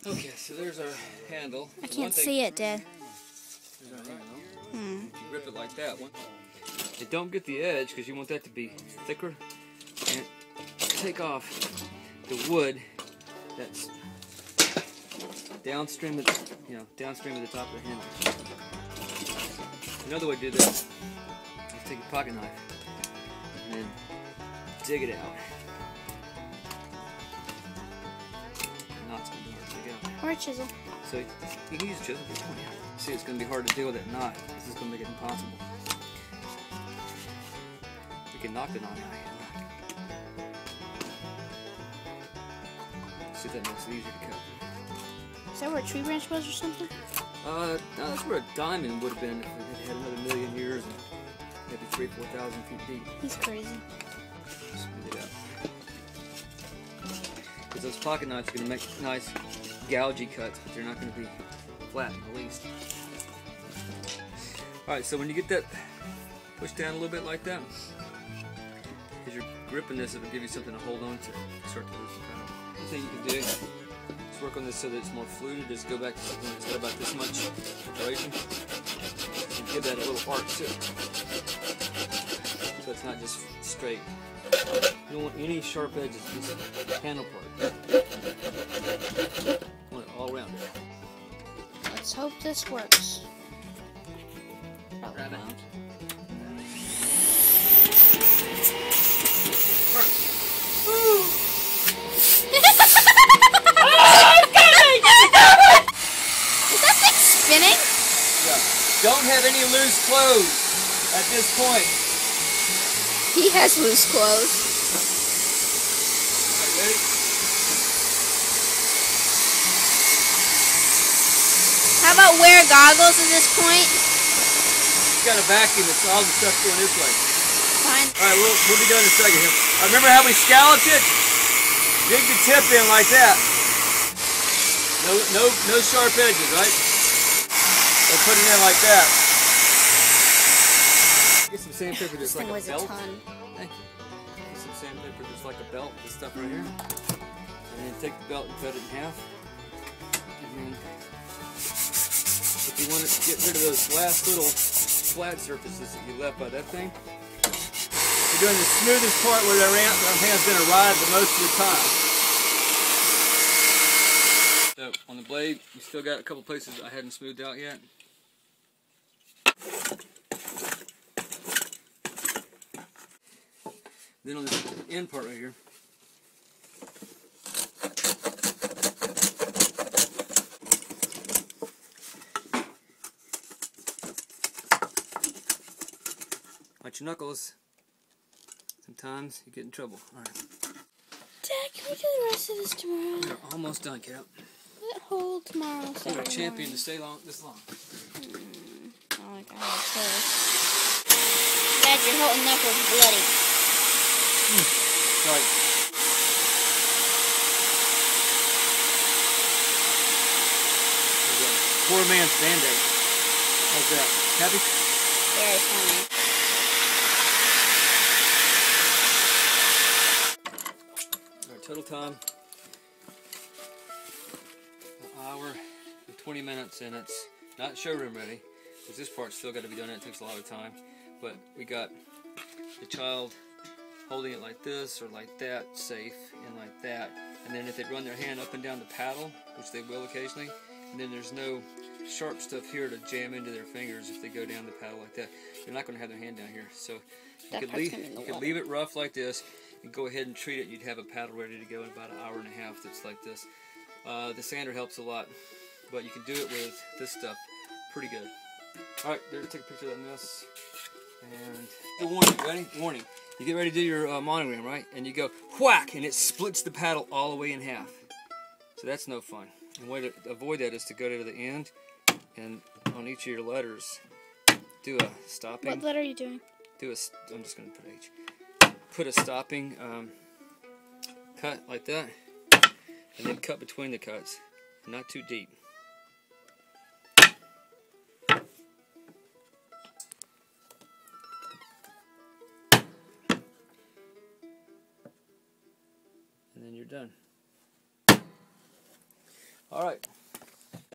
Okay, so there's our handle. I can't see it, Dad. There's our handle. You grip it like that one. And don't get the edge because you want that to be thicker. And take off the wood that's downstream of, downstream of the top of the handle. Another way to do this is take a pocket knife and then dig it out. Now it's going to be hard to dig out. Or a chisel. So you can use a chisel if you want. See, it's going to be hard to deal with that knot. This is going to make it impossible. You can knock the knot out. See if that makes it easier to cut. Is that where a tree branch was or something? No, that's where a diamond would have been if it had another million years and maybe 3,000 or 4,000 feet deep. He's crazy. Smooth it out. Because those pocket knives are going to make nice gougey cuts, but they're not going to be flat in the least. Alright, so when you get that pushed down a little bit like that, as you're gripping this, it'll give you something to hold on to. Start to loosen kind of. One thing you can do is work on this so that it's more fluid. Just go back to something that's got about this much preparation and give that a little arc to it, so it's not just straight. You don't want any sharp edges to this handle part. You want it all around it. Let's hope this works. Grab it. Is that thing spinning? Yeah. Don't have any loose clothes at this point. He has loose clothes. Alright, ready? How about wear goggles at this point? You got a vacuum, it's all the stuff going this way. Fine. Alright, we'll be done in a second here. Remember how we scalloped it? Dig the tip in like that. No sharp edges, right? So put it in like that. Get some sandpaper just like a belt. Thank you. Get some sandpaper just like a belt. This stuff right here. And then take the belt and cut it in half. And then if you want to get rid of those last little flat surfaces that you left by that thing, you're doing the smoothest part where our hand's going to ride the most of the time. So on the blade, you still got a couple places I hadn't smoothed out yet. Then on the end part right here, watch your knuckles. Sometimes you get in trouble. All right. Dad, can we do the rest of this tomorrow? We're almost done, Cap. That whole tomorrow. You're a champion to stay this long. Oh my God, I'm close. Dad, your whole knuckle's bloody. Sorry. Poor man's Band-Aid. How's that? Happy? Very funny. Total time, an hour and 20 minutes, and it's not showroom ready, because this part's still got to be done. It takes a lot of time, but we got the child holding it like this or like that, safe, and like that, and then if they run their hand up and down the paddle, which they will occasionally, and then there's no sharp stuff here to jam into their fingers if they go down the paddle like that. They're not going to have their hand down here, so you could leave it rough like this and go ahead and treat it. You'd have a paddle ready to go in about an hour and a half that's like this. The sander helps a lot, but you can do it with this stuff pretty good. Alright, there, take a picture of that mess. And the warning, ready? Warning. You get ready to do your monogram, right? And you go whack, and it splits the paddle all the way in half. So that's no fun. And the way to avoid that is to go to the end, and on each of your letters, do a stopping. What letter are you doing? I'm just going to put H. Put a stopping cut like that, and then cut between the cuts, not too deep. And then you're done. All right.